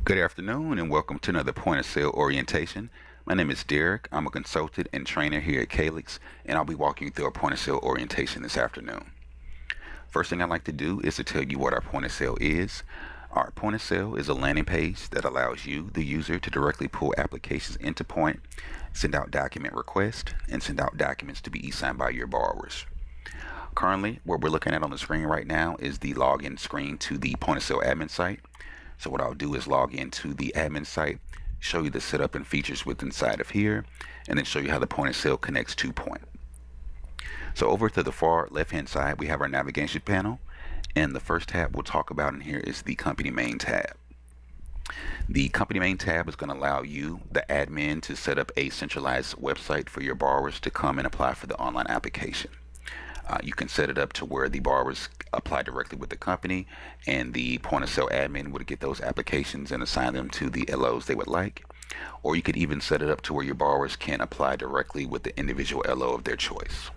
Good afternoon and welcome to another point of sale orientation. My name is Derek. I'm a consultant and trainer here at Calyx, and I'll be walking you through our point of sale orientation this afternoon. First thing I'd like to do is to tell you what our point of sale is. Our point of sale is a landing page that allows you, the user, to directly pull applications into Point, send out document requests, and send out documents to be e-signed by your borrowers. Currently, what we're looking at on the screen right now is the login screen to the point of sale admin site. So what I'll do is log into the admin site, show you the setup and features within inside of here, and then show you how the point of sale connects to Point. So over to the far left hand side, we have our navigation panel, and the first tab we'll talk about in here is the company main tab. The company main tab is going to allow you, the admin, to set up a centralized website for your borrowers to come and apply for the online application. You can set it up to where the borrowers apply directly with the company, and the point of sale admin would get those applications and assign them to the LOs they would like. Or you could even set it up to where your borrowers can apply directly with the individual LO of their choice.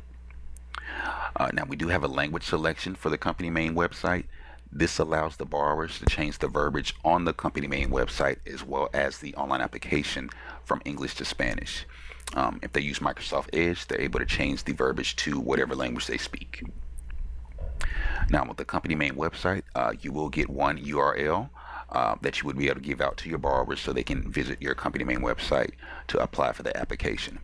Now we do have a language selection for the company main website. This allows the borrowers to change the verbiage on the company main website as well as the online application from English to Spanish. If they use Microsoft Edge, they're able to change the verbiage to whatever language they speak. Now with the company main website, you will get one URL that you would be able to give out to your borrowers so they can visit your company main website to apply for the application.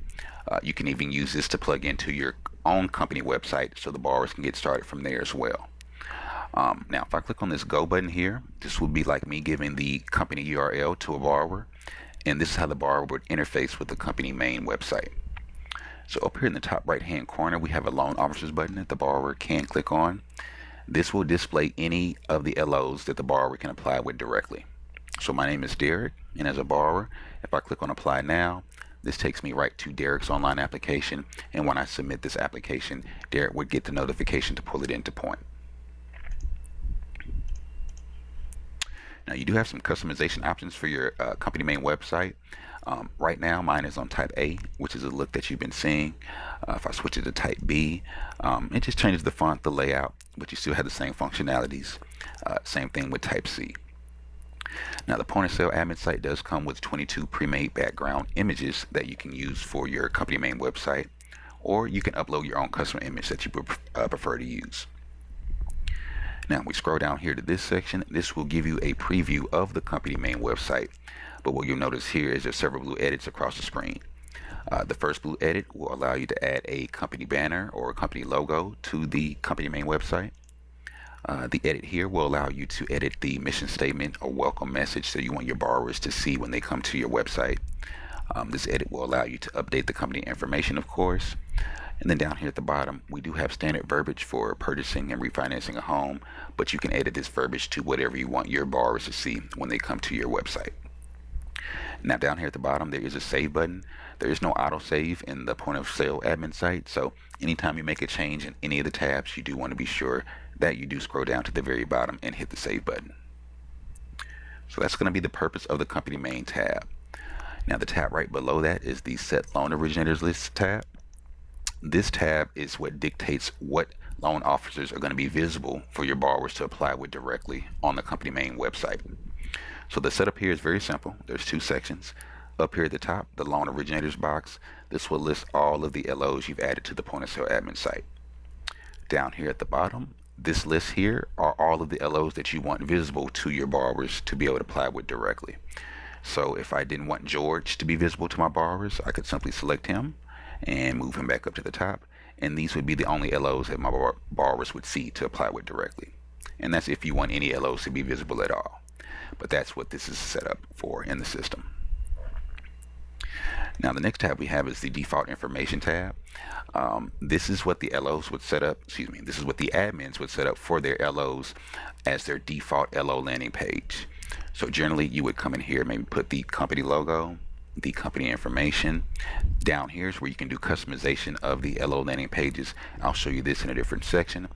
You can even use this to plug into your own company website so the borrowers can get started from there as well. Now if I click on this go button here, this would be like me giving the company URL to a borrower, and this is how the borrower would interface with the company main website. So up here in the top right hand corner, we have a loan officers button that the borrower can click on. This will display any of the LOs that the borrower can apply with directly. So my name is Derek, and as a borrower, if I click on apply now, this takes me right to Derek's online application, and when I submit this application, Derek would get the notification to pull it into Point. Now you do have some customization options for your company main website. Right now mine is on type A, which is a look that you've been seeing. If I switch it to type B, it just changes the font, the layout, but you still have the same functionalities. Same thing with type C. Now the point of sale admin site does come with 22 pre-made background images that you can use for your company main website, or you can upload your own custom image that you prefer to use. Now we scroll down here to this section. This will give you a preview of the company main website, but what you'll notice here is there's several blue edits across the screen. The first blue edit will allow you to add a company banner or a company logo to the company main website. The edit here will allow you to edit the mission statement or welcome message that you want your borrowers to see when they come to your website. This edit will allow you to update the company information, of course. And then down here at the bottom, we do have standard verbiage for purchasing and refinancing a home, but you can edit this verbiage to whatever you want your borrowers to see when they come to your website. Now down here at the bottom, there is a save button. There is no autosave in the point of sale admin site, so anytime you make a change in any of the tabs, you do want to be sure that you do scroll down to the very bottom and hit the save button. So that's going to be the purpose of the company main tab. Now the tab right below that is the set loan originators list tab. This tab is what dictates what loan officers are going to be visible for your borrowers to apply with directly on the company main website. So the setup here is very simple. There's two sections. Up here at the top, the loan originators box, this will list all of the LOs you've added to the point of sale admin site. Down here at the bottom, this list here are all of the LOs that you want visible to your borrowers to be able to apply with directly. So if I didn't want George to be visible to my borrowers, I could simply select him and move him back up to the top, and these would be the only LOs that my borrowers would see to apply with directly. And that's if you want any LOs to be visible at all. But that's what this is set up for in the system. Now the next tab we have is the default information tab. This is what the LOs would set up, this is what the admins would set up for their LOs as their default LO landing page. So generally you would come in here, maybe put the company logo, the company information. Down here is where you can do customization of the LO landing pages. I'll show you this in a different section.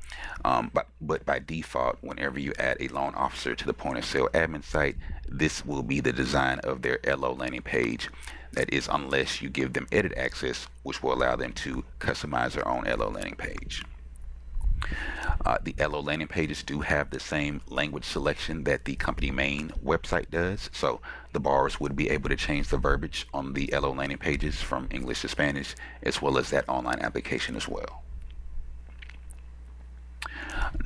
But by default, whenever you add a loan officer to the point of sale admin site, this will be the design of their LO landing page. That is, unless you give them edit access, which will allow them to customize their own LO landing page. The LO landing pages do have the same language selection that the company main website does, so the borrowers would be able to change the verbiage on the LO landing pages from English to Spanish, as well as that online application as well.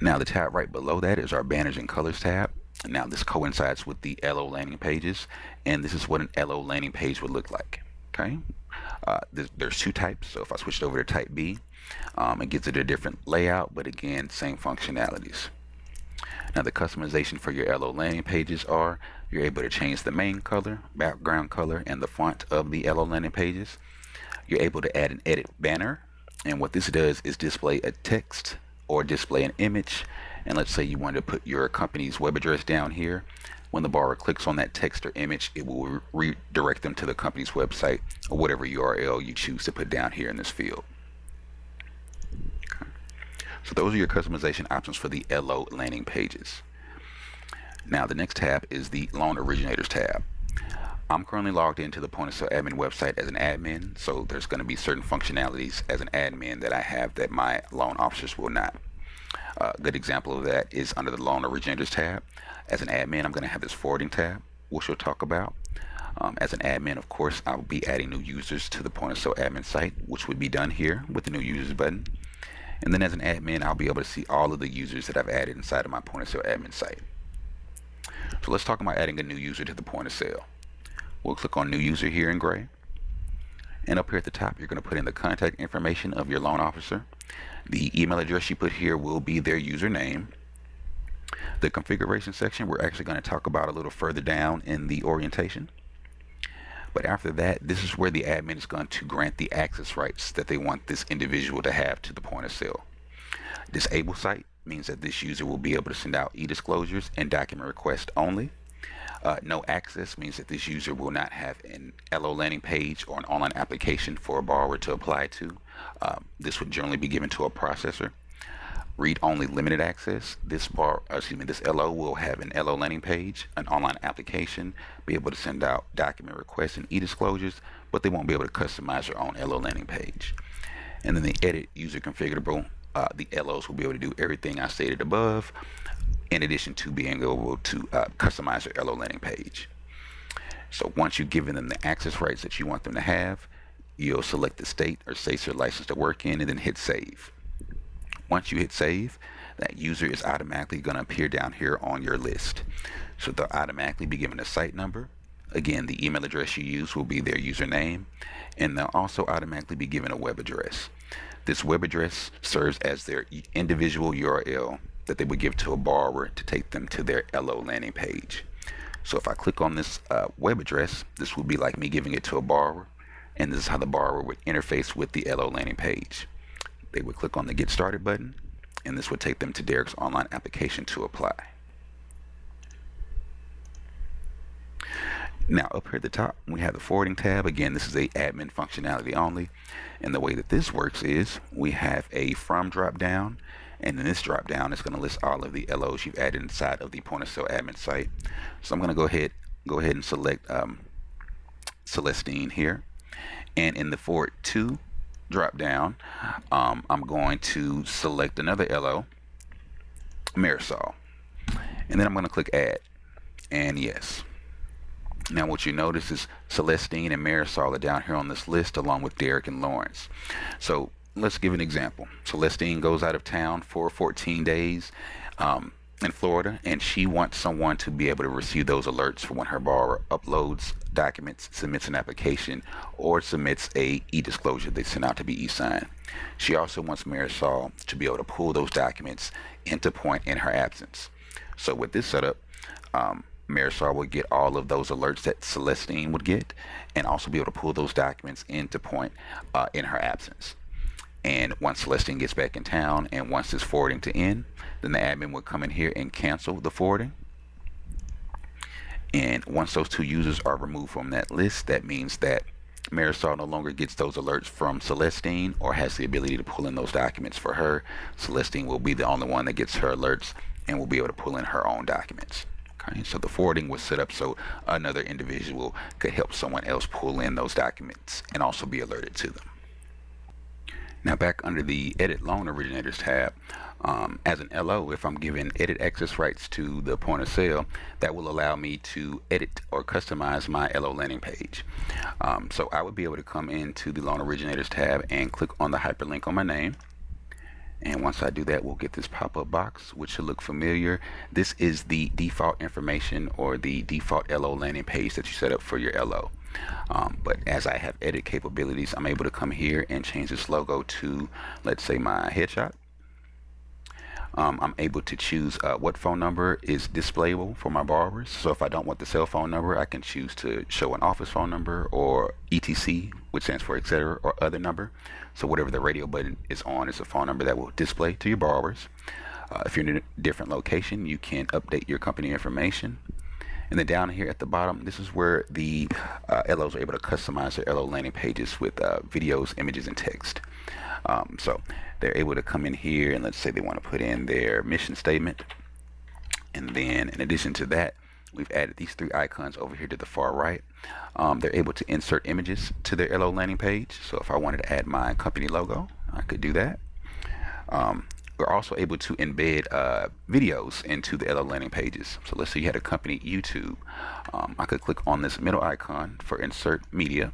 Now the tab right below that is our banners and colors tab. Now this coincides with the LO landing pages, and this is what an LO landing page would look like. Okay, there's two types, so if I switched over to type B, it gives it a different layout, but again, same functionalities. Now the customization for your LO landing pages are, you're able to change the main color, background color, and the font of the LO landing pages. You're able to add an edit banner, and what this does is display a text or display an image. And let's say you wanted to put your company's web address down here. When the borrower clicks on that text or image, it will redirect them to the company's website or whatever URL you choose to put down here in this field. Okay. So those are your customization options for the LO landing pages. Now the next tab is the Loan Originators tab. I'm currently logged into the Point of Sale Admin website as an admin, so there's going to be certain functionalities as an admin that I have that my loan officers will not. A good example of that is under the Loan Originators tab. As an admin, I'm going to have this forwarding tab, which we'll talk about. As an admin, of course, I'll be adding new users to the Point of Sale Admin site, which would be done here with the New Users button. And then as an admin, I'll be able to see all of the users that I've added inside of my Point of Sale Admin site. So let's talk about adding a new user to the Point of Sale. We'll click on New User here in gray. And up here at the top, you're going to put in the contact information of your loan officer. The email address you put here will be their username. The configuration section we're actually going to talk about a little further down in the orientation. But after that, this is where the admin is going to grant the access rights that they want this individual to have to the Point of Sale. Disable site means that this user will be able to send out e-disclosures and document requests only. No access means that this user will not have an LO landing page or an online application for a borrower to apply to. This would generally be given to a processor. Read-only limited access. This LO will have an LO landing page, an online application, be able to send out document requests and e-disclosures, but they won't be able to customize their own LO landing page. And then the edit user configurable. The LOs will be able to do everything I stated above, in addition to being able to customize your LO landing page. So once you've given them the access rights that you want them to have, you'll select the state or states they're licensed to work in and then hit save. Once you hit save, that user is automatically going to appear down here on your list. So they'll automatically be given a site number. Again, the email address you use will be their username, and they'll also automatically be given a web address. This web address serves as their individual URL that they would give to a borrower to take them to their LO landing page. So if I click on this web address, this would be like me giving it to a borrower, and this is how the borrower would interface with the LO landing page. They would click on the Get Started button, and this would take them to Derek's online application to apply. Now up here at the top, we have the forwarding tab. Again, this is a admin functionality only, and the way that this works is we have a From drop down, and in this drop down it's going to list all of the LOs you've added inside of the Point of Sale Admin site. So I'm going to go ahead and select Celestine here, and in the Forward To drop down, I'm going to select another LO, Marisol, and then I'm going to click Add, and yes. Now what you notice is Celestine and Marisol are down here on this list along with Derek and Lawrence. So let's give an example. Celestine goes out of town for 14 days in Florida, and she wants someone to be able to receive those alerts for when her borrower uploads documents, submits an application, or submits a e-disclosure they send out to be e-signed. She also wants Marisol to be able to pull those documents into Point in her absence. So with this setup, Marisol will get all of those alerts that Celestine would get, and also be able to pull those documents into Point in her absence. And once Celestine gets back in town and wants this forwarding to end, then the admin will come in here and cancel the forwarding. And once those two users are removed from that list, that means that Marisol no longer gets those alerts from Celestine or has the ability to pull in those documents for her. Celestine will be the only one that gets her alerts and will be able to pull in her own documents. Okay, so the forwarding was set up so another individual could help someone else pull in those documents and also be alerted to them. Now back under the Edit Loan Originators tab, As an LO, if I'm given edit access rights to the point of sale, that will allow me to edit or customize my LO landing page. So I would be able to come into the Loan Originators tab and click on the hyperlink on my name. And once I do that, we'll get this pop-up box, which should look familiar. This is the default information or the default LO landing page that you set up for your LO. But as I have edit capabilities, I'm able to come here and change this logo to, let's say, my headshot. I'm able to choose what phone number is displayable for my borrowers. So if I don't want the cell phone number, I can choose to show an office phone number or ETC, which stands for etc., or other number. So whatever the radio button is on is a phone number that will display to your borrowers. If you're in a different location, you can update your company information. And then down here at the bottom, this is where the LOs are able to customize their LO landing pages with videos, images, and text. So they're able to come in here and let's say they want to put in their mission statement. And then in addition to that, we've added these three icons over here to the far right. They're able to insert images to their LO landing page. So if I wanted to add my company logo, I could do that. We're also able to embed videos into the LO landing pages. So let's say you had a company YouTube. I could click on this middle icon for insert media,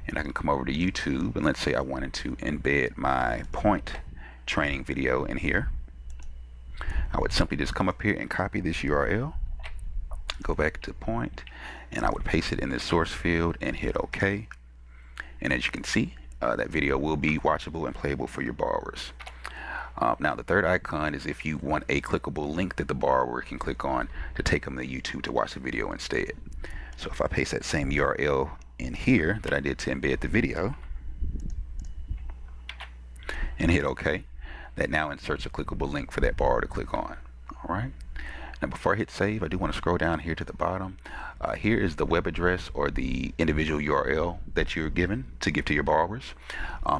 and I can come over to YouTube, and let's say I wanted to embed my point training video in here. I would simply just come up here and copy this URL, go back to point, and I would paste it in this source field and hit OK. And as you can see, that video will be watchable and playable for your borrowers. Now the third icon is if you want a clickable link that the borrower can click on to take them to YouTube to watch the video instead. So if I paste that same URL in here that I did to embed the video and hit OK, that now inserts a clickable link for that borrower to click on. All right. Now before I hit save, I do want to scroll down here to the bottom. Here is the web address or the individual URL that you're given to give to your borrowers.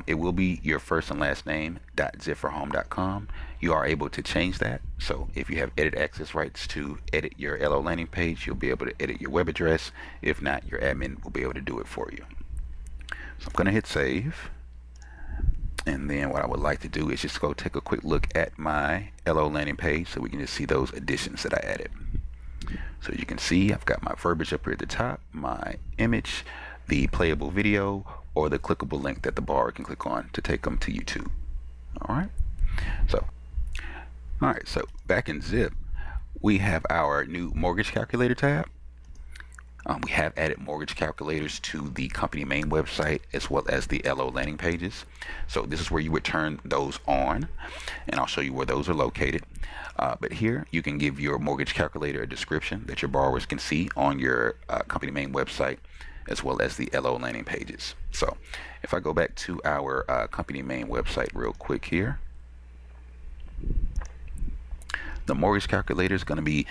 It will be your first and last name .zipforhome.com. You are able to change that. So if you have edit access rights to edit your LO landing page, you'll be able to edit your web address. If not, your admin will be able to do it for you. So I'm going to hit save. And then what I would like to do is just go take a quick look at my LO landing page so we can just see those additions that I added. So you can see I've got my verbiage up here at the top, my image, the playable video, or the clickable link that the borrower can click on to take them to YouTube. Alright, so back in Zip, we have our new mortgage calculator tab. We have added mortgage calculators to the company main website as well as the LO landing pages. So this is where you would turn those on, and I'll show you where those are located. But here you can give your mortgage calculator a description that your borrowers can see on your company main website as well as the LO landing pages. So if I go back to our company main website real quick here, the mortgage calculator is going to be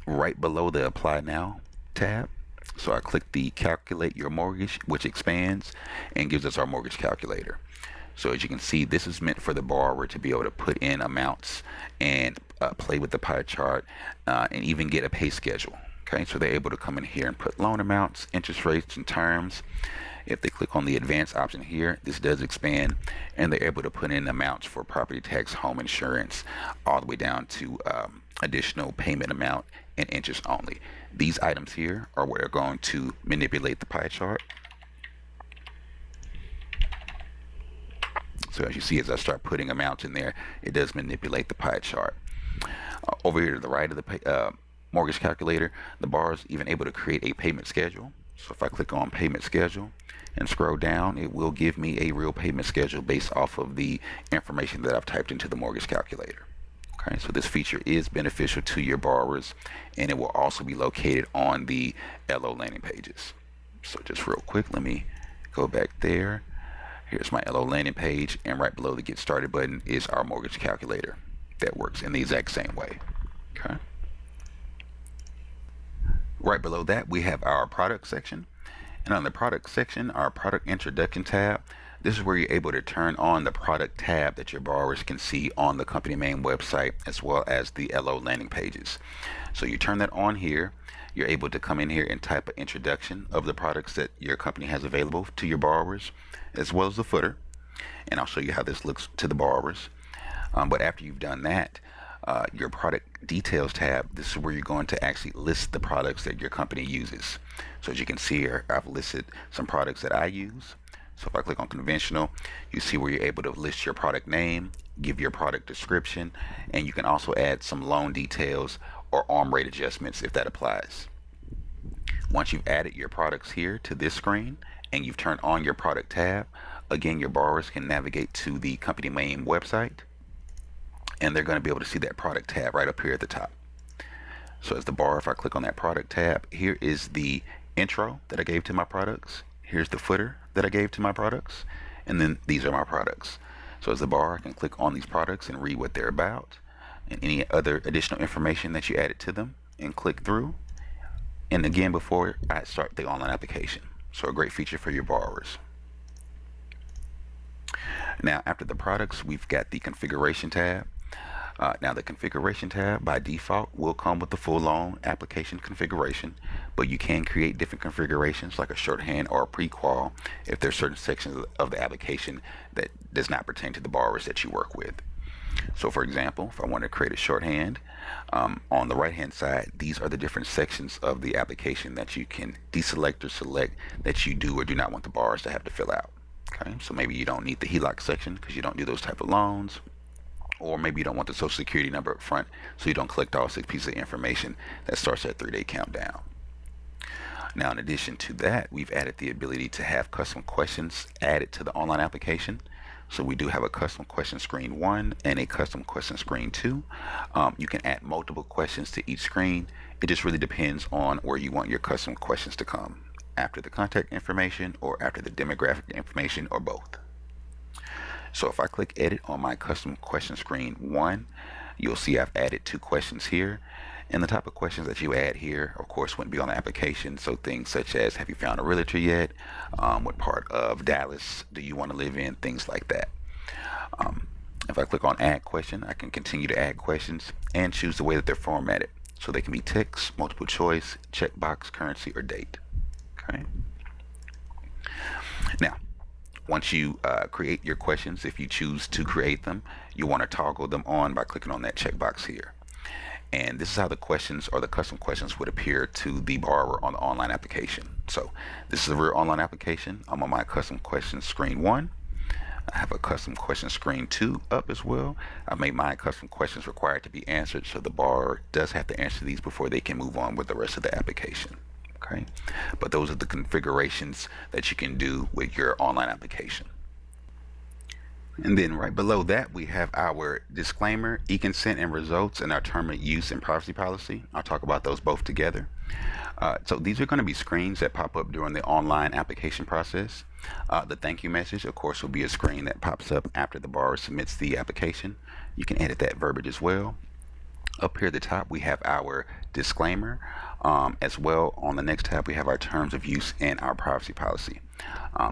right below the Apply Now tab. So I click the Calculate Your Mortgage, which expands and gives us our mortgage calculator. So as you can see, this is meant for the borrower to be able to put in amounts and play with the pie chart and even get a pay schedule. Okay, so they're able to come in here and put loan amounts, interest rates, and terms. If they click on the advanced option here, this does expand, and they're able to put in amounts for property tax, home insurance, all the way down to additional payment amount and interest only. These items here are where they're going to manipulate the pie chart. So as you see, as I start putting amounts in there, it does manipulate the pie chart. Over here to the right of the mortgage calculator, the borrower is even able to create a payment schedule. So if I click on payment schedule and scroll down, it will give me a real payment schedule based off of the information that I've typed into the mortgage calculator. Okay, so this feature is beneficial to your borrowers, and it will also be located on the LO landing pages. So just real quick, let me go back there. Here's my LO landing page, and right below the Get Started button is our mortgage calculator that works in the exact same way. Okay. Right below that, we have our product section. And on the product section, our product introduction tab, this is where you're able to turn on the product tab that your borrowers can see on the company main website as well as the LO landing pages. So you turn that on here. You're able to come in here and type an introduction of the products that your company has available to your borrowers as well as the footer. And I'll show you how this looks to the borrowers. But after you've done that, your product details tab, this is where you're going to actually list the products that your company uses. So as you can see here, I've listed some products that I use. So if I click on conventional, you see where you're able to list your product name, give your product description, and you can also add some loan details or arm rate adjustments if that applies. Once you've added your products here to this screen and you've turned on your product tab, again, your borrowers can navigate to the company main website, and they're going to be able to see that product tab right up here at the top. So as the borrower, if I click on that product tab, here is the intro that I gave to my products. Here's the footer that I gave to my products, and then these are my products. So as the borrower, I can click on these products and read what they're about and any other additional information that you added to them and click through. And again, before I start the online application. So a great feature for your borrowers. Now, after the products, we've got the configuration tab. Now, the configuration tab by default will come with the full loan application configuration, but you can create different configurations like a shorthand or a pre-qual if there's certain sections of the application that does not pertain to the borrowers that you work with. So for example, if I want to create a shorthand, on the right hand side, these are the different sections of the application that you can deselect or select that you do or do not want the borrowers to have to fill out. Okay, so maybe you don't need the HELOC section because you don't do those type of loans, or maybe you don't want the social security number up front so you don't collect all 6 pieces of information that starts that 3-day countdown. Now, in addition to that, we've added the ability to have custom questions added to the online application. So we do have a custom question screen 1 and a custom question screen 2. You can add multiple questions to each screen. It just really depends on where you want your custom questions to come, after the contact information or after the demographic information, or both. So if I click edit on my custom question screen 1, you'll see I've added 2 questions here. And the type of questions that you add here, of course, wouldn't be on the application. So things such as, have you found a realtor yet? What part of Dallas do you want to live in? Things like that. If I click on add question, I can continue to add questions and choose the way that they're formatted. So they can be text, multiple choice, checkbox, currency, or date. Okay. Now, once you create your questions, if you choose to create them, you want to toggle them on by clicking on that checkbox here. And this is how the questions or the custom questions would appear to the borrower on the online application. So this is a real online application. I'm on my custom question screen 1. I have a custom question screen 2 up as well. I've made my custom questions required to be answered, so the borrower does have to answer these before they can move on with the rest of the application. Okay, but those are the configurations that you can do with your online application. And then right below that, we have our disclaimer, e-consent and results, and our term of use and privacy policy. I'll talk about those both together. So these are going to be screens that pop up during the online application process. The thank you message, of course, will be a screen that pops up after the borrower submits the application. You can edit that verbiage as well. Up here at the top, we have our disclaimer. As well, on the next tab, we have our terms of use and our privacy policy.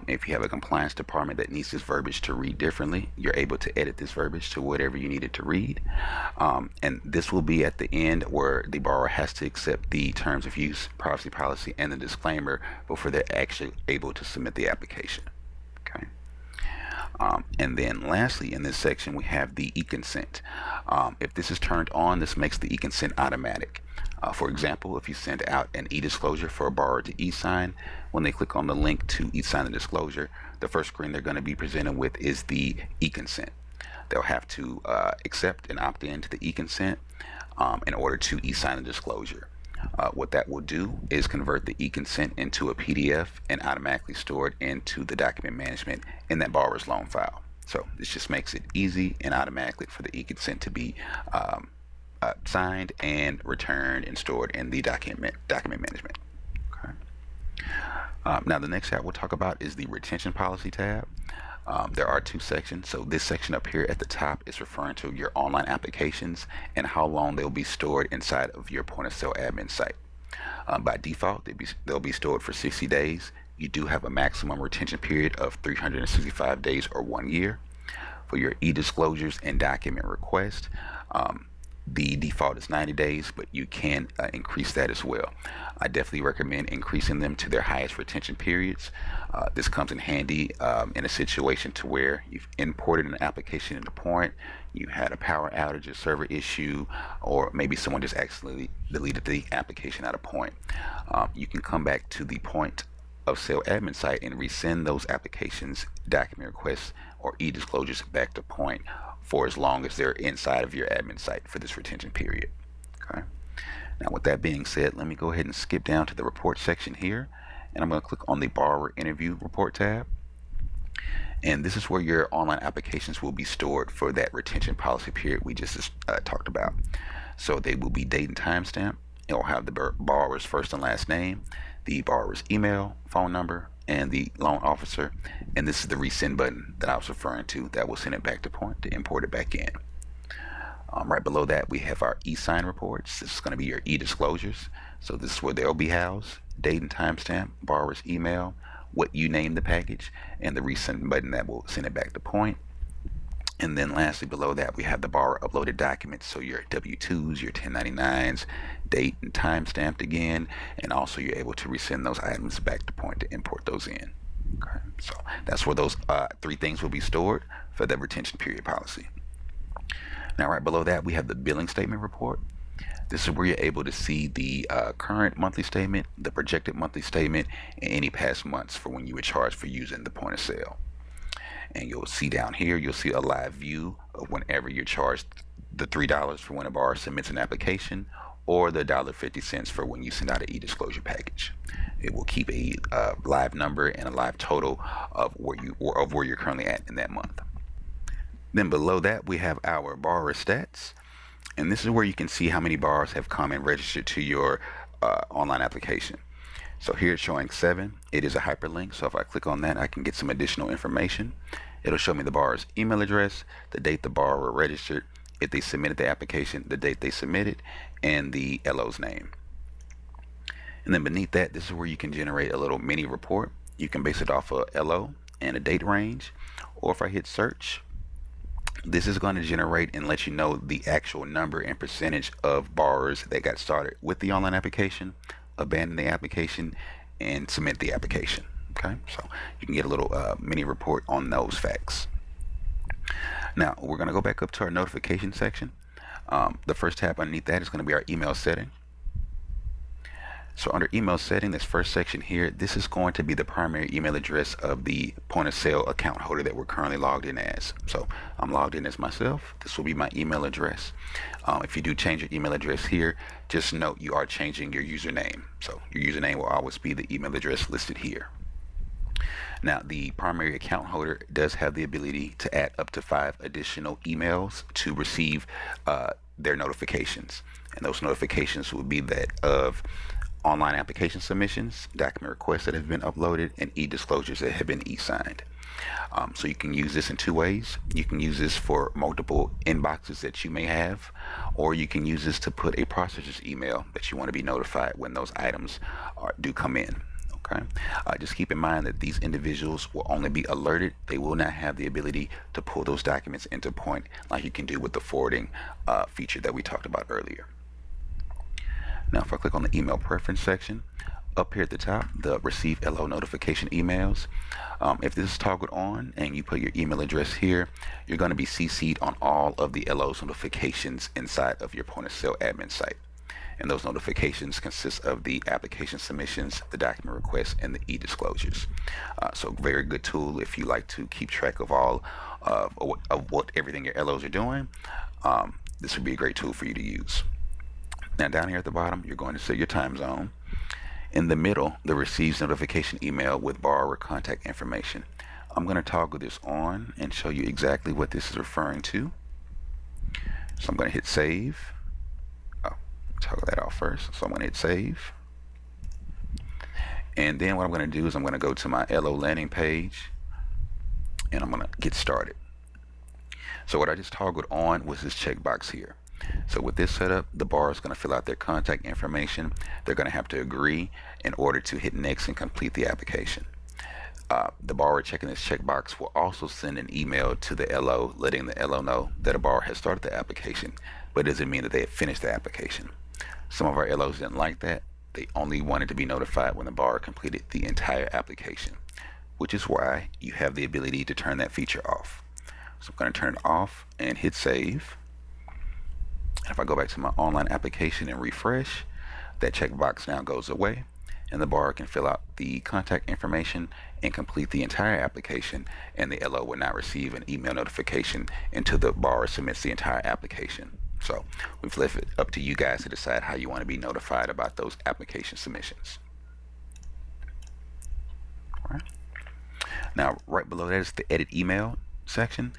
If you have a compliance department that needs this verbiage to read differently, you're able to edit this verbiage to whatever you need it to read. And this will be at the end where the borrower has to accept the terms of use, privacy policy, and the disclaimer before they're actually able to submit the application. Okay. And then lastly, in this section, we have the e-consent. If this is turned on, this makes the e-consent automatic. For example, if you send out an e-disclosure for a borrower to e-sign, when they click on the link to e-sign the disclosure, the first screen they're going to be presented with is the e-consent. They'll have to accept and opt in to the e-consent in order to e-sign the disclosure. What that will do is convert the e-consent into a PDF and automatically store it into the document management in that borrower's loan file. So this just makes it easy and automatically for the e-consent to be signed and returned and stored in the document management. Okay. Now the next tab we'll talk about is the retention policy tab. There are 2 sections. So this section up here at the top is referring to your online applications and how long they'll be stored inside of your point of sale admin site. By default, they'll be stored for 60 days. You do have a maximum retention period of 365 days or 1 year. For your e-disclosures and document request, The default is 90 days, but you can increase that as well. I definitely recommend increasing them to their highest retention periods. This comes in handy in a situation to where you've imported an application into Point, you had a power outage, a server issue, or maybe someone just accidentally deleted the application out of Point. You can come back to the Point of Sale admin site and resend those applications, document requests, or e-disclosures back to Point for as long as they're inside of your admin site for this retention period. Okay. Now, with that being said, let me go ahead and skip down to the report section here, and I'm going to click on the borrower interview report tab. And this is where your online applications will be stored for that retention policy period we just talked about. So they will be date and timestamp. It will have the borrower's first and last name, the borrower's email, phone number, and the loan officer. And this is the resend button that I was referring to that will send it back to Point to import it back in. Right below that, we have our e-sign reports. This is going to be your e-disclosures. So this is where they'll be housed: date and timestamp, borrower's email, what you name the package, and the resend button that will send it back to Point. And then lastly, below that, we have the borrower uploaded documents. So your W-2s, your 1099s, date and time stamped again, and also you're able to resend those items back to Point to import those in. Okay, so that's where those three things will be stored for the retention period policy. Now, right below that, we have the billing statement report. This is where you're able to see the current monthly statement, the projected monthly statement, and any past months for when you were charged for using the point of sale. And you'll see down here, you'll see a live view of whenever you're charged the $3 for when a borrower submits an application, or the $1.50 for when you send out an e-disclosure package. It will keep a live number and a live total of where you're currently at in that month. Then below that, we have our borrower stats. And this is where you can see how many borrowers have come and registered to your online application. So here it's showing 7. It is a hyperlink, so if I click on that, I can get some additional information. It'll show me the borrower's email address, the date the borrower registered, if they submitted the application, the date they submitted, and the LO's name. And then beneath that, this is where you can generate a little mini report. You can base it off a LO and a date range, or if I hit search, this is going to generate and let you know the actual number and percentage of borrowers that got started with the online application, abandon the application, and submit the application. Okay, so you can get a little mini report on those facts. Now we're going to go back up to our notification section. The first tab underneath that is going to be our email setting. So under email setting, this first section here, this is going to be the primary email address of the point of sale account holder that we're currently logged in as. So I'm logged in as myself. This will be my email address. If you do change your email address here, just note you are changing your username. So your username will always be the email address listed here. Now, the primary account holder does have the ability to add up to 5 additional emails to receive their notifications. And those notifications will be that of online application submissions, document requests that have been uploaded, and e-disclosures that have been e-signed. So you can use this in 2 ways. You can use this for multiple inboxes that you may have, or you can use this to put a processor's email that you want to be notified when those items do come in. Okay. Just keep in mind that these individuals will only be alerted. They will not have the ability to pull those documents into Point like you can do with the forwarding feature that we talked about earlier. Now, if I click on the email preference section, up here at the top, the receive LO notification emails. If this is toggled on and you put your email address here, you're going to be CC'd on all of the LO's notifications inside of your point of sale admin site. And those notifications consist of the application submissions, the document requests, and the e-disclosures. So very good tool if you like to keep track of all of what everything your LOs are doing. This would be a great tool for you to use. Now down here at the bottom, you're going to set your time zone. In the middle, the receives notification email with borrower contact information. I'm going to toggle this on and show you exactly what this is referring to. So I'm going to hit save. Toggle that off first. So I'm going to hit save. And then what I'm going to do is I'm going to go to my LO landing page and I'm going to get started. So what I just toggled on was this checkbox here. So with this setup, the borrower is going to fill out their contact information. They're going to have to agree in order to hit next and complete the application. The borrower checking this checkbox will also send an email to the LO letting the LO know that a borrower has started the application. but it doesn't mean that they have finished the application. Some of our LOs didn't like that. They only wanted to be notified when the borrower completed the entire application, which is why you have the ability to turn that feature off. So I'm going to turn it off and hit save. And if I go back to my online application and refresh, that checkbox now goes away, and the borrower can fill out the contact information and complete the entire application, and the LO will not receive an email notification until the borrower submits the entire application. So we've left it up to you guys to decide how you want to be notified about those application submissions. All right. Now, right below that is the edit email section.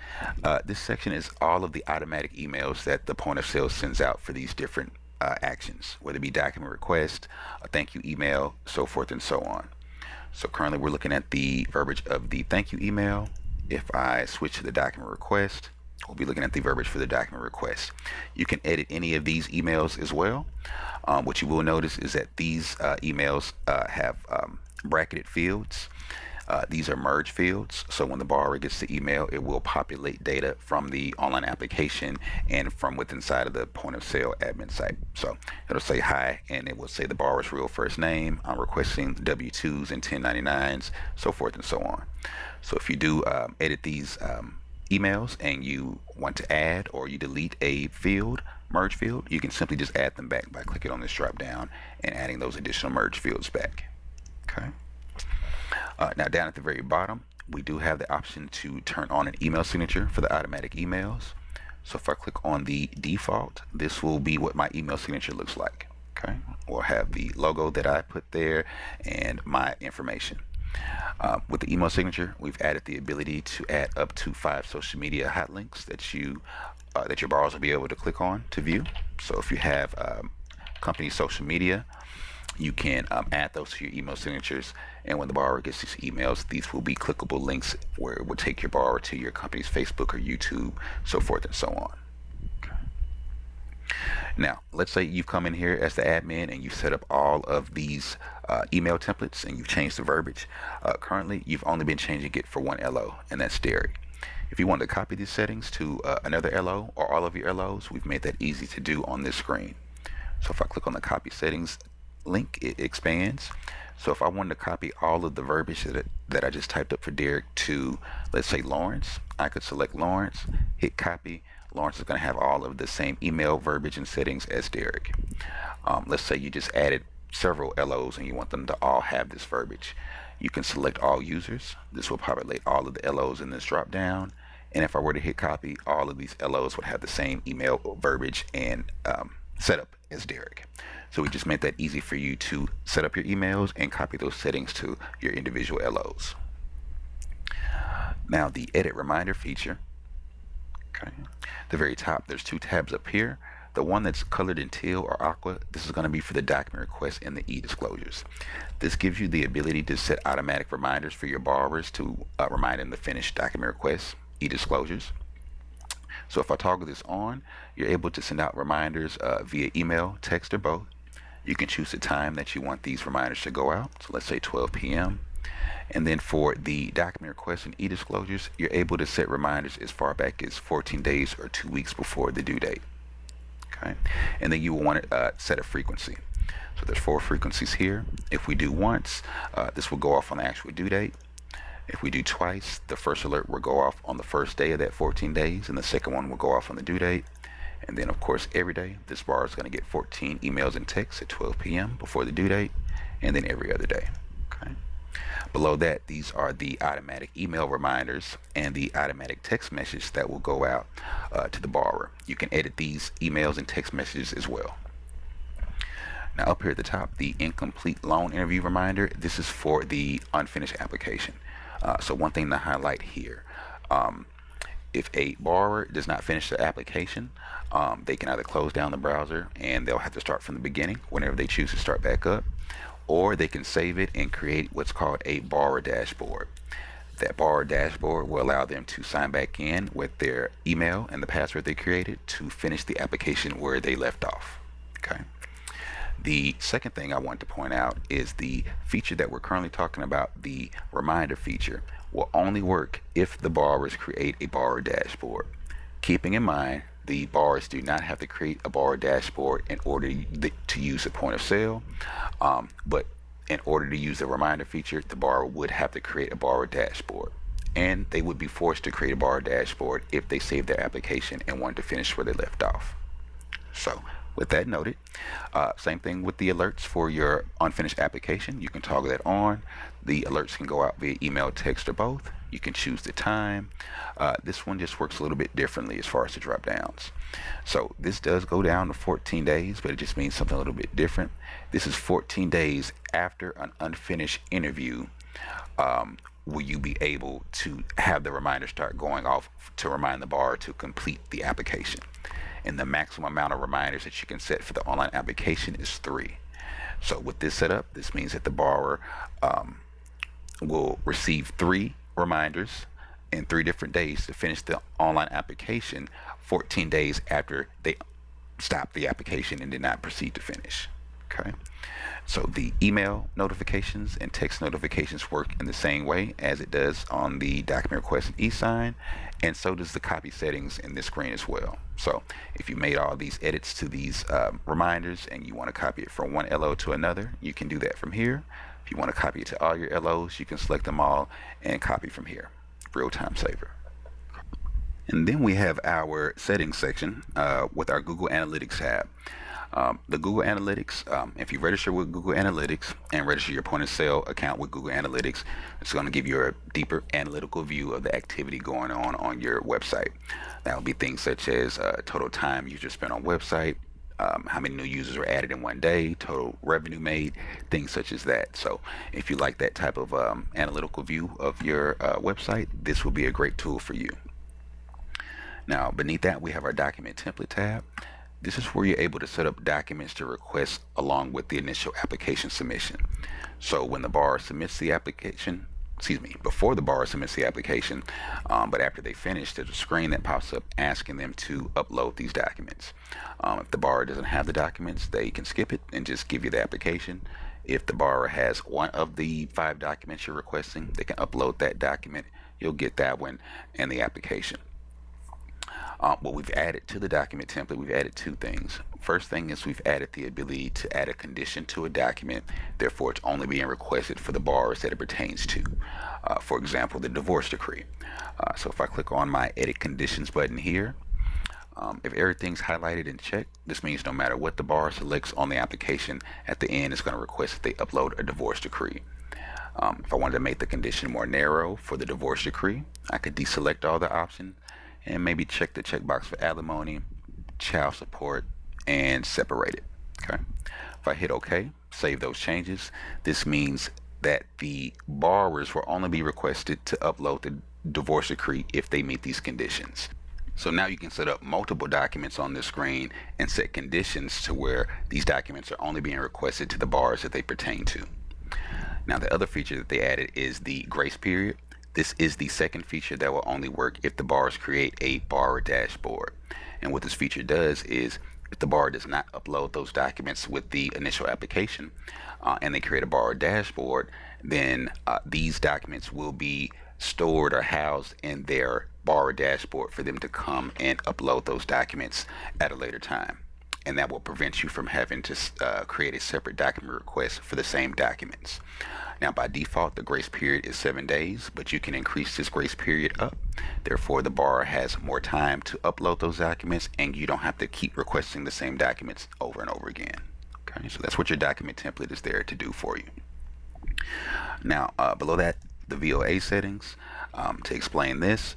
This section is all of the automatic emails that the point of sale sends out for these different actions, whether it be document request, a thank you email, so forth and so on. So currently we're looking at the verbiage of the thank you email. If I switch to the document request, we'll be looking at the verbiage for the document request. You can edit any of these emails as well. What you will notice is that these emails have bracketed fields. These are merge fields, so when the borrower gets the email, it will populate data from the online application and from within inside of the point of sale admin site. So it'll say hi, and it will say the borrower's real first name, I'm requesting W-2s and 1099s, so forth and so on. So if you do edit these emails and you want to add or you delete a field, merge field, you can simply just add them back by clicking on this drop down and adding those additional merge fields back. Okay. Now down at the very bottom, we do have the option to turn on an email signature for the automatic emails. So if I click on the default, this will be what my email signature looks like. Okay, we'll have the logo that I put there and my information. With the email signature, we've added the ability to add up to 5 social media hot links that your borrowers will be able to click on to view. So if you have company social media, you can add those to your email signatures, and when the borrower gets these emails, these will be clickable links where it will take your borrower to your company's Facebook or YouTube, so forth and so on. Okay. Now, let's say you've come in here as the admin and you've set up all of these email templates and you've changed the verbiage. Currently, you've only been changing it for one LO, and that's Derek. If you want to copy these settings to another LO or all of your LOs, we've made that easy to do on this screen. So if I click on the copy settings link, it expands. So if I wanted to copy all of the verbiage that I just typed up for Derek to, let's say, Lawrence, I could select Lawrence, hit copy. Lawrence is going to have all of the same email verbiage and settings as Derek. Let's say you just added several LOs and you want them to all have this verbiage. You can select all users. This will populate all of the LOs in this drop down. And if I were to hit copy, all of these LOs would have the same email verbiage and setup as Derek. So we just made that easy for you to set up your emails and copy those settings to your individual LOs. Now the edit reminder feature. Okay. At the very top, there's 2 tabs up here. The one that's colored in teal or aqua, this is going to be for the document request and the e-disclosures. This gives you the ability to set automatic reminders for your borrowers to remind them to finish document requests, e-disclosures. So if I toggle this on, you're able to send out reminders via email, text, or both. You can choose the time that you want these reminders to go out. So let's say 12 p.m. And then for the document requests and e-disclosures, you're able to set reminders as far back as 14 days or 2 weeks before the due date. Okay. And then you will want to set a frequency. So there's 4 frequencies here. If we do once, this will go off on the actual due date. If we do twice, the first alert will go off on the first day of that 14 days, and the second one will go off on the due date. And then, of course, every day, this borrower is going to get 14 emails and texts at 12 p.m. before the due date, and then every other day. Okay. Below that, these are the automatic email reminders and the automatic text message that will go out to the borrower. You can edit these emails and text messages as well. Now, up here at the top, the incomplete loan interview reminder, this is for the unfinished application. So one thing to highlight here, if a borrower does not finish the application, they can either close down the browser and they'll have to start from the beginning whenever they choose to start back up, or they can save it and create what's called a borrower dashboard. That borrower dashboard will allow them to sign back in with their email and the password they created to finish the application where they left off. Okay. The second thing I want to point out is the feature that we're currently talking about, the reminder feature, will only work if the borrowers create a borrower dashboard. Keeping in mind the borrowers do not have to create a borrower dashboard in order to use a point of sale, but in order to use the reminder feature, the borrower would have to create a borrower dashboard. And they would be forced to create a borrower dashboard if they saved their application and wanted to finish where they left off. So with that noted, same thing with the alerts for your unfinished application. You can toggle that on. The alerts can go out via email, text, or both. You can choose the time. This one just works a little bit differently as far as the drop downs. So this does go down to 14 days, but it just means something a little bit different. This is 14 days after an unfinished interview. Will you be able to have the reminder start going off to remind the borrower to complete the application? And the maximum amount of reminders that you can set for the online application is 3. So with this setup, this means that the borrower will receive 3 reminders in 3 different days to finish the online application 14 days after they stopped the application and did not proceed to finish. Okay. So the email notifications and text notifications work in the same way as it does on the document request and e-sign, and so does the copy settings in this screen as well. So if you made all these edits to these reminders and you want to copy it from one LO to another, you can do that from here. If you want to copy it to all your LOs, you can select them all and copy from here. Real-time saver. And then we have our settings section with our Google Analytics tab. The Google Analytics, if you register with Google Analytics and register your point of sale account with Google Analytics, it's going to give you a deeper analytical view of the activity going on your website. That will be things such as total time users spent on website, how many new users were added in one day, total revenue made, things such as that. So if you like that type of analytical view of your website, this will be a great tool for you. Now beneath that we have our document template tab. This is where you're able to set up documents to request along with the initial application submission. So when the borrower submits the application, before the borrower submits the application, but after they finish, there's a screen that pops up asking them to upload these documents. If the borrower doesn't have the documents, they can skip it and just give you the application. If the borrower has one of the 5 documents you're requesting, they can upload that document. You'll get that one and the application. What we've added to the document template, we've added 2 things. First thing is we've added the ability to add a condition to a document, therefore it's only being requested for the borrowers that it pertains to. For example, the divorce decree. So if I click on my edit conditions button here, if everything's highlighted and checked, this means no matter what the borrower selects on the application, at the end it's going to request that they upload a divorce decree. If I wanted to make the condition more narrow for the divorce decree, I could deselect all the options and maybe check the checkbox for alimony, child support, and separate it. Okay. If I hit OK, save those changes, this means that the borrowers will only be requested to upload the divorce decree if they meet these conditions. So now you can set up multiple documents on this screen and set conditions to where these documents are only being requested to the borrowers that they pertain to. Now the other feature that they added is the grace period. This is the second feature that will only work if the borrowers create a borrower dashboard. And what this feature does is if the borrower does not upload those documents with the initial application and they create a borrower dashboard, then these documents will be stored or housed in their borrower dashboard for them to come and upload those documents at a later time. And that will prevent you from having to create a separate document request for the same documents. Now by default the grace period is 7 days, but you can increase this grace period up. Therefore the borrower has more time to upload those documents and you don't have to keep requesting the same documents over and over again. Okay, so that's what your document template is there to do for you. Now below that, the VOA settings. To explain this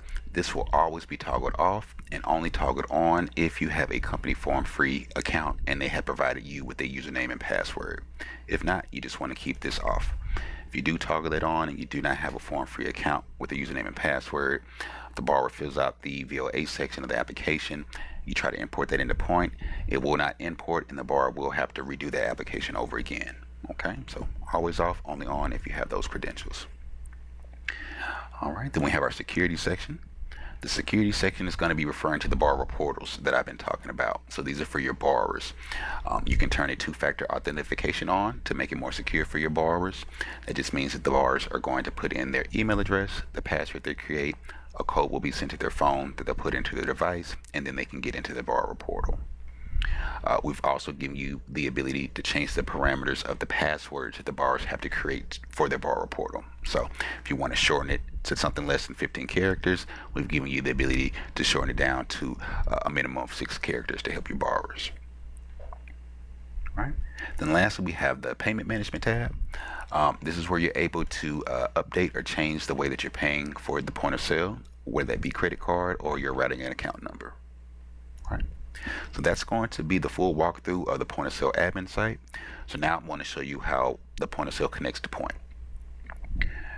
will always be toggled off and only toggled on if you have a company form free account and they have provided you with a username and password. If not, you just want to keep this off. If you do toggle it on and you do not have a form free account with a username and password, the borrower fills out the VOA section of the application, you try to import that into Point, it will not import and the borrower will have to redo that application over again. Okay, so always off, only on if you have those credentials. Alright, then we have our security section. The security section is going to be referring to the borrower portals that I've been talking about. So these are for your borrowers. You can turn a 2-factor authentication on to make it more secure for your borrowers. That just means that the borrowers are going to put in their email address, the password they create, A code will be sent to their phone that they'll put into their device, and then they can get into the borrower portal. We've also given you the ability to change the parameters of the passwords that the borrowers have to create for their borrower portal. So if you want to shorten it to something less than 15 characters, we've given you the ability to shorten it down to a minimum of 6 characters to help your borrowers. Right. Then lastly, we have the payment management tab. This is where you're able to update or change the way that you're paying for the point of sale, whether that be credit card or you're writing an account number. Right. So that's going to be the full walkthrough of the point of sale admin site. So now I'm going to show you how the point of sale connects to Point.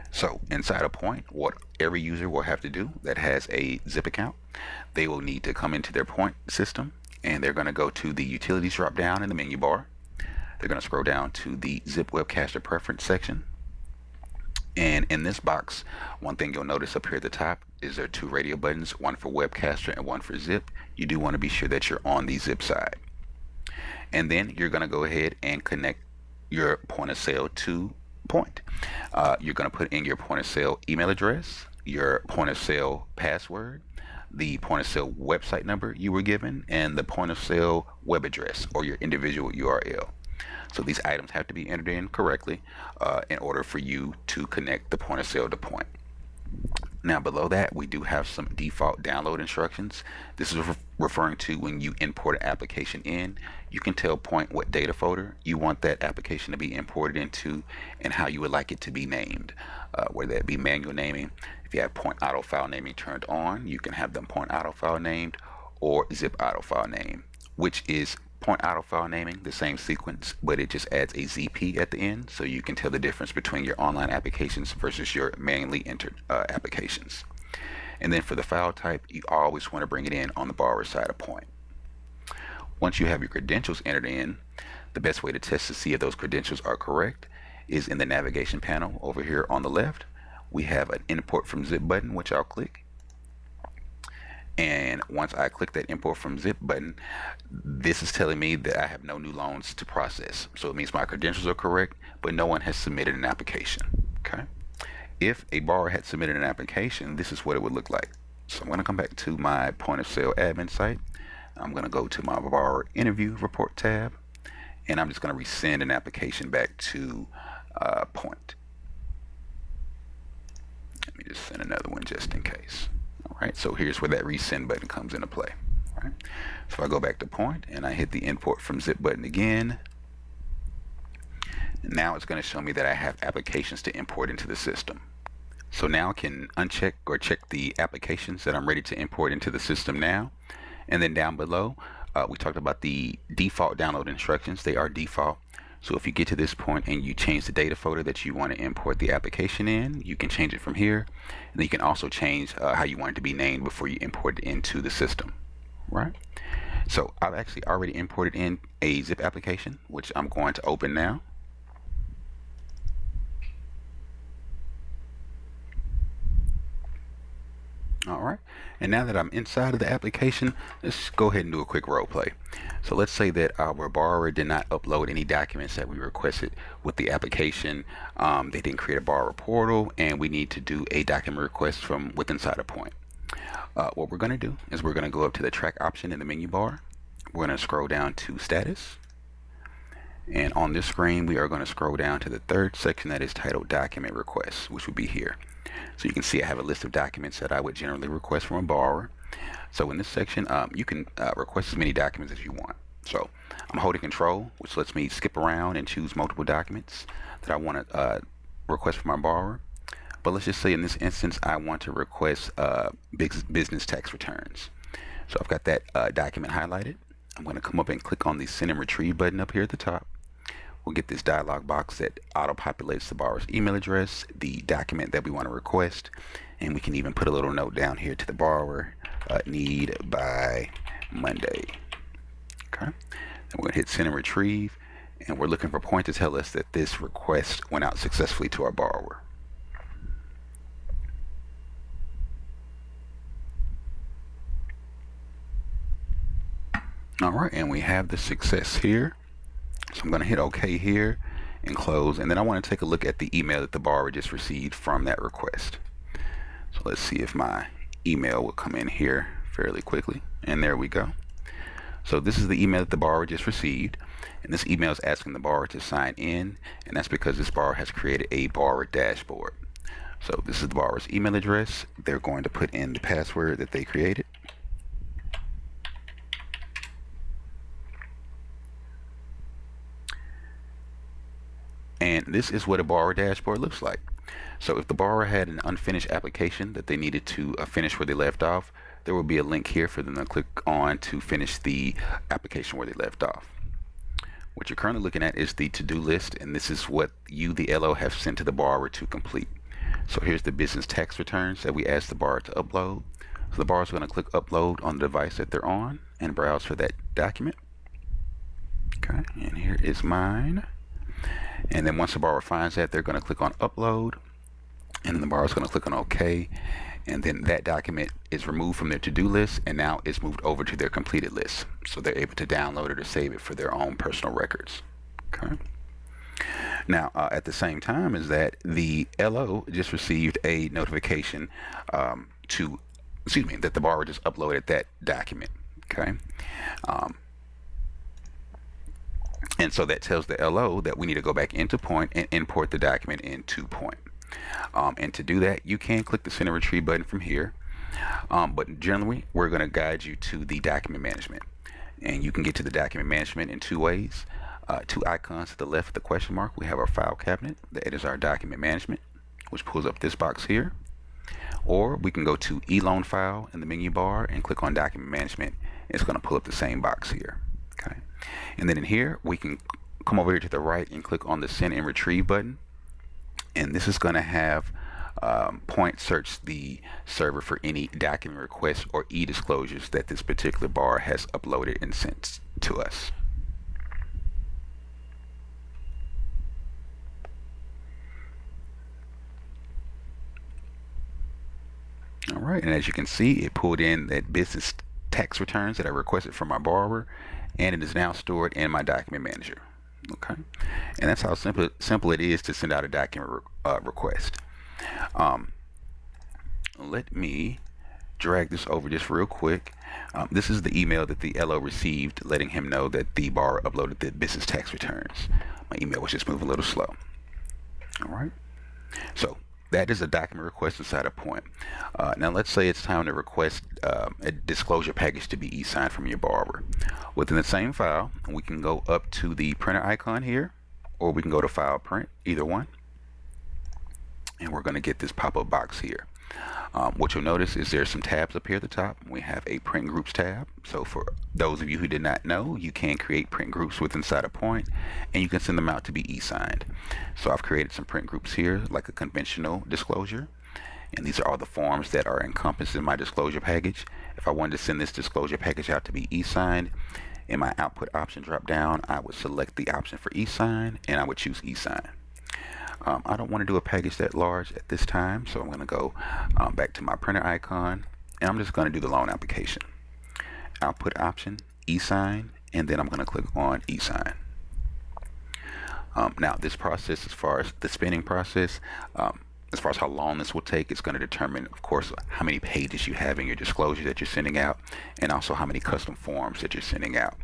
So inside of Point, what every user will have to do that has a Zip account, they will need to come into their Point system, and they're going to go to the utilities drop down in the menu bar. They're going to scroll down to the Zip Webcaster Preference section. And in this box, one thing you'll notice up here at the top is there are 2 radio buttons, one for Webcaster and one for Zip. You do want to be sure that you're on the Zip side. And then you're going to go ahead and connect your point of sale to Point. You're going to put in your point of sale email address, your point of sale password, the point of sale website number you were given, and the point of sale web address or your individual URL. So these items have to be entered in correctly in order for you to connect the point of sale to Point. Now below that, we do have some default download instructions. This is referring to when you import an application in, you can tell Point what data folder you want that application to be imported into and how you would like it to be named, whether that be manual naming. If you have Point auto file naming turned on, you can have them Point auto file named or Zip auto file name, which is Point auto file naming, the same sequence, but it just adds a ZP at the end, so you can tell the difference between your online applications versus your manually entered applications. And then for the file type, you always want to bring it in on the borrower side of Point. Once you have your credentials entered in, the best way to test to see if those credentials are correct is in the navigation panel over here on the left. We have an import from Zip button, which I'll click. And once I click that import from Zip button, this is telling me that I have no new loans to process. So it means my credentials are correct, but no one has submitted an application. Okay. If a borrower had submitted an application, this is what it would look like. So I'm going to come back to my point of sale admin site. I'm going to go to my borrower interview report tab, and I'm just going to resend an application back to Point. Let me just send another one just in case. Alright, so here's where that resend button comes into play. Alright, so if I go back to Point and I hit the import from Zip button again, now it's going to show me that I have applications to import into the system. So now I can uncheck or check the applications that I'm ready to import into the system now. And then down below, we talked about the default download instructions. They are default. So if you get to this point and you change the data folder that you want to import the application in, you can change it from here. And then you can also change how you want it to be named before you import it into the system. Right? So I've actually already imported in a Zip application, which I'm going to open now. Alright, and now that I'm inside of the application, let's go ahead and do a quick role play. So let's say that our borrower did not upload any documents that we requested with the application. They didn't create a borrower portal, and we need to do a document request from within inside of Point. What we're going to do is we're going to go up to the track option in the menu bar. We're going to scroll down to status. And on this screen, we are going to scroll down to the third section that is titled document requests, which would be here. So you can see I have a list of documents that I would generally request from a borrower. So in this section, you can request as many documents as you want. So I'm holding control, which lets me skip around and choose multiple documents that I want to request from my borrower. But let's just say in this instance, I want to request business tax returns. So I've got that document highlighted. I'm going to come up and click on the send and retrieve button up here at the top. We'll get this dialog box that auto-populates the borrower's email address, the document that we want to request, and we can even put a little note down here to the borrower, need by Monday. Okay, then we're going to hit send and retrieve, and we're looking for Point to tell us that this request went out successfully to our borrower. Alright, and we have the success here. So I'm going to hit OK here and close, and then I want to take a look at the email that the borrower just received from that request. So let's see if my email will come in here fairly quickly, and there we go. So this is the email that the borrower just received, and this email is asking the borrower to sign in, and that's because this borrower has created a borrower dashboard. So this is the borrower's email address. They're going to put in the password that they created. And this is what a borrower dashboard looks like. So if the borrower had an unfinished application that they needed to finish where they left off, there will be a link here for them to click on to finish the application where they left off. What you're currently looking at is the to-do list, and this is what you, the LO, have sent to the borrower to complete. So here's the business tax returns that we asked the borrower to upload. So the borrower is going to click upload on the device that they're on and browse for that document. Okay, and here is mine. And then once the borrower finds that, they're going to click on upload, and then the borrower is going to click on OK, and then that document is removed from their to-do list and now it's moved over to their completed list, so they're able to download it or save it for their own personal records. Okay. Now at the same time as that, the LO just received a notification that the borrower just uploaded that document. Okay. And so that tells the LO that we need to go back into Point and import the document into Point. And to do that, you can click the send and retrieve button from here. But generally, we're going to guide you to the document management. And you can get to the document management in two ways. Two icons to the left of the question mark, we have our file cabinet. That is our document management, which pulls up this box here. Or we can go to eLoan file in the menu bar and click on document management. It's going to pull up the same box here. Okay. And then in here, we can come over here to the right and click on the send and retrieve button. And this is going to have Point search the server for any document requests or e-disclosures that this particular borrower has uploaded and sent to us. All right, and as you can see, it pulled in that business tax returns that I requested from my borrower, and it is now stored in my document manager. Okay, and that's how simple it is to send out a document request. Let me drag this over just real quick. This is the email that the LO received, letting him know that the borrower uploaded the business tax returns. My email was just moving a little slow. All right, so that is a document request inside of Point. Now let's say it's time to request a disclosure package to be e-signed from your borrower. Within the same file, we can go up to the printer icon here, or we can go to File, Print, either one. And we're going to get this pop-up box here. What you'll notice is there's some tabs up here at the top. We have a print groups tab. So for those of you who did not know, you can create print groups with inside a Point, and you can send them out to be e-signed. So I've created some print groups here, like a conventional disclosure. And these are all the forms that are encompassed in my disclosure package. If I wanted to send this disclosure package out to be e-signed, in my output option drop down, I would select the option for e-sign, and I would choose e-sign. I don't want to do a package that large at this time, so I'm going to go back to my printer icon, and I'm just going to do the loan application. Output option, e-sign, and then I'm going to click on e-sign. Now this process, as far as the spinning process, as far as how long this will take, it's going to determine, of course, how many pages you have in your disclosure that you're sending out, and also how many custom forms that you're sending out.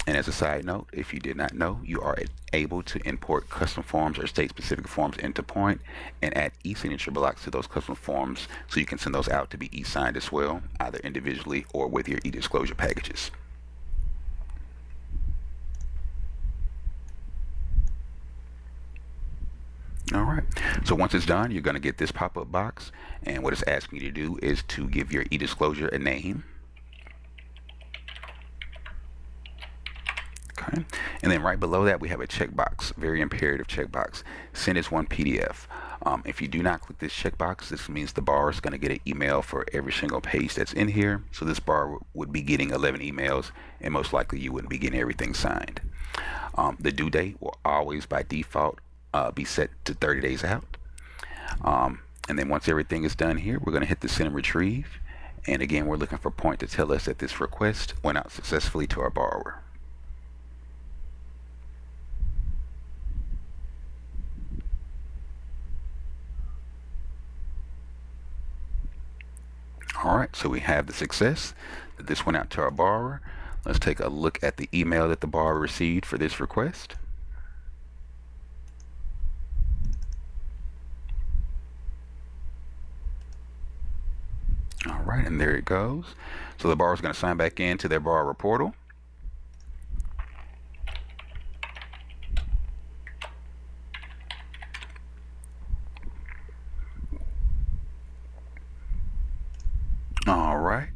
And as a side note, if you did not know, you are able to import custom forms or state-specific forms into Point and add e-signature blocks to those custom forms, so you can send those out to be e-signed as well, either individually or with your e-disclosure packages. All right, so once it's done, you're going to get this pop-up box, and what it's asking you to do is to give your e-disclosure a name. Okay. And then right below that, we have a checkbox, very imperative checkbox. Send as one PDF. If you do not click this checkbox, this means the borrower is going to get an email for every single page that's in here. So this borrower would be getting 11 emails, and most likely you wouldn't be getting everything signed. The due date will always, by default, be set to 30 days out. And then once everything is done here, we're going to hit the send and retrieve. And again, we're looking for Point to tell us that this request went out successfully to our borrower. All right, so we have the success that this went out to our borrower. Let's take a look at the email that the borrower received for this request. All right, and there it goes. So the borrower is going to sign back into their borrower portal. All right,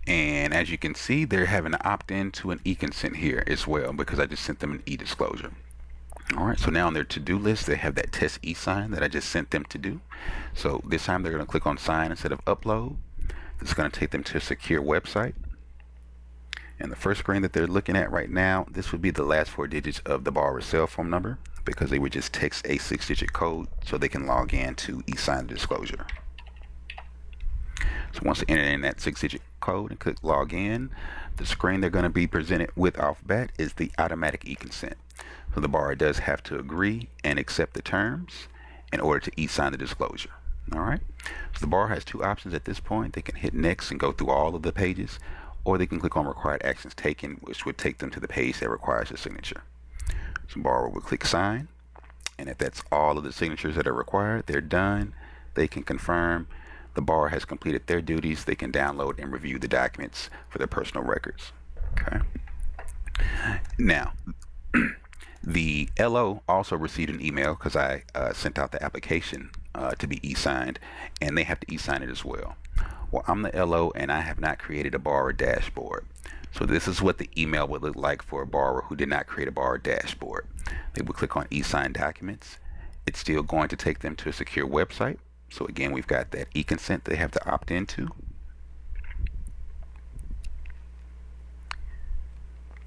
and as you can see, they're having to opt in to an e-consent here as well because I just sent them an e-disclosure. All right, so now on their to-do list, they have that test e-sign that I just sent them to do. So this time they're going to click on sign instead of upload. This is going to take them to a secure website. And the first screen that they're looking at right now, this would be the last 4 digits of the borrower's cell phone number because they would just text a 6-digit code so they can log in to e-sign the disclosure. So once they enter in that 6-digit code and click log in, the screen they're going to be presented with off bat is the automatic e-consent. So the borrower does have to agree and accept the terms in order to e-sign the disclosure. All right. So the borrower has 2 options at this point. They can hit next and go through all of the pages, or they can click on required actions taken, which would take them to the page that requires a signature. So the borrower will click sign, and if that's all of the signatures that are required, they're done. They can confirm the borrower has completed their duties. They can download and review the documents for their personal records. Okay. Now, the LO also received an email because I sent out the application to be e-signed, and they have to e-sign it as well. Well, I'm the LO and I have not created a borrower dashboard. So this is what the email would look like for a borrower who did not create a borrower dashboard. They would click on e-sign documents. It's still going to take them to a secure website. So again, we've got that e-consent they have to opt into.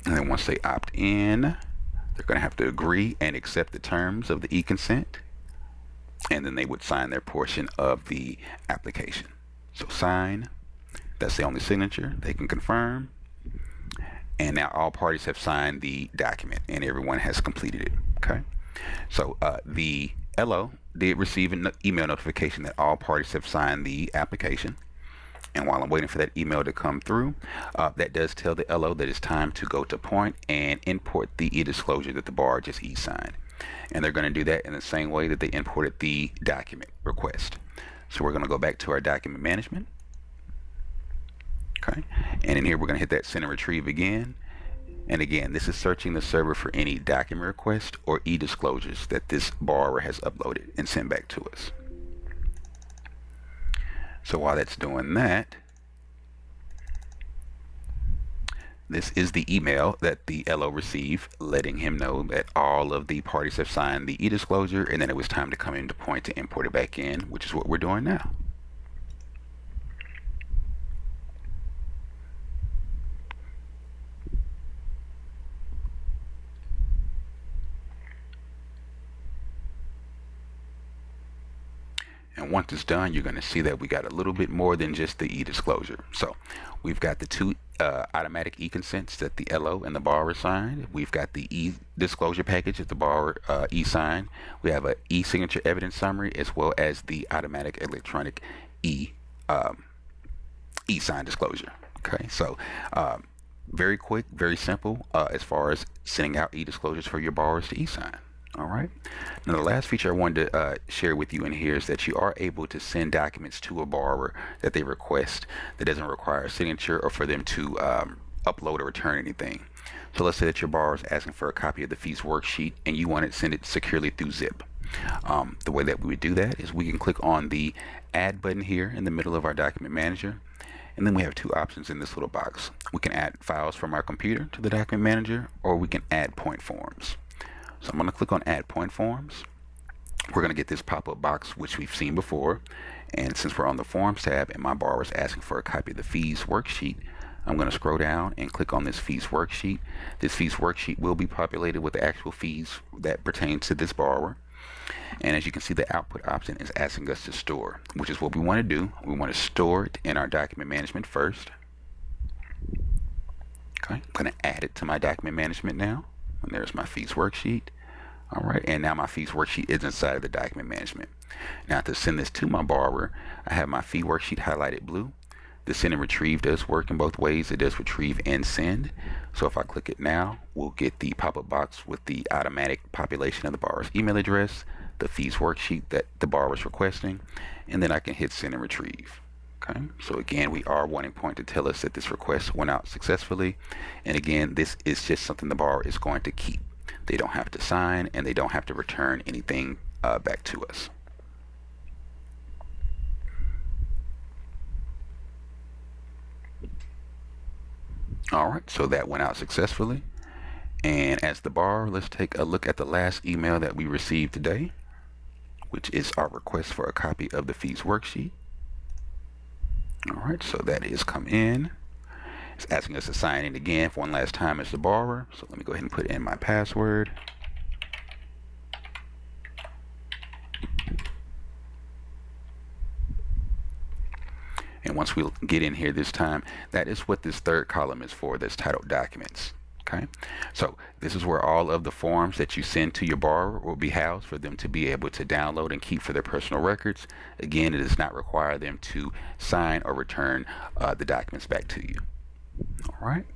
And then once they opt in, they're going to have to agree and accept the terms of the e-consent. And then they would sign their portion of the application. So sign, that's the only signature. They can confirm. And now all parties have signed the document and everyone has completed it. Okay. So the LO did receive an email notification that all parties have signed the application. And while I'm waiting for that email to come through, that does tell the LO that it's time to go to Point and import the e-disclosure that the borrower just e-signed. And they're going to do that in the same way that they imported the document request. So we're going to go back to our document management. Okay. And in here, we're going to hit that send and retrieve again. And again, this is searching the server for any document request or e-disclosures that this borrower has uploaded and sent back to us. So while that's doing that, this is the email that the LO received letting him know that all of the parties have signed the e-disclosure and then it was time to come into Point to import it back in, which is what we're doing now. And once it's done, you're going to see that we got a little bit more than just the e-disclosure. So we've got the 2 automatic e-consents that the LO and the borrower signed. We've got the e-disclosure package that the borrower e-signed. We have an e-signature evidence summary as well as the automatic electronic e-sign disclosure. Okay, so very quick, very simple as far as sending out e-disclosures for your borrowers to e-sign. All right. Now, the last feature I wanted to share with you in here is that you are able to send documents to a borrower that they request that doesn't require a signature or for them to upload or return anything. So let's say that your borrower is asking for a copy of the fees worksheet and you want to send it securely through Zip. The way that we would do that is we can click on the add button here in the middle of our document manager. And then we have 2 options in this little box. We can add files from our computer to the document manager, or we can add point forms. So I'm going to click on add point forms. We're going to get this pop-up box, which we've seen before. And since we're on the forms tab and my borrower is asking for a copy of the fees worksheet, I'm going to scroll down and click on this fees worksheet. This fees worksheet will be populated with the actual fees that pertain to this borrower. And as you can see, the output option is asking us to store, which is what we want to do. We want to store it in our document management first. Okay, I'm going to add it to my document management now. And there's my fees worksheet. All right, and now my fees worksheet is inside of the document management. Now to send this to my borrower, I have my fee worksheet highlighted blue. The send and retrieve does work in both ways. It does retrieve and send. So if I click it now, we'll get the pop-up box with the automatic population of the borrower's email address, the fees worksheet that the borrower is requesting, and then I can hit send and retrieve. Okay, so again, we are wanting Point to tell us that this request went out successfully. And again, this is just something the borrower is going to keep. They don't have to sign and they don't have to return anything back to us. All right, so that went out successfully. And as the borrower, let's take a look at the last email that we received today, which is our request for a copy of the fees worksheet. All right, so that is come in. It's asking us to sign in again for one last time as the borrower. So let me go ahead and put in my password. And once we get in here this time, that is what this third column is for, that's titled Documents. Okay, so this is where all of the forms that you send to your borrower will be housed for them to be able to download and keep for their personal records. Again, it does not require them to sign or return the documents back to you. All right.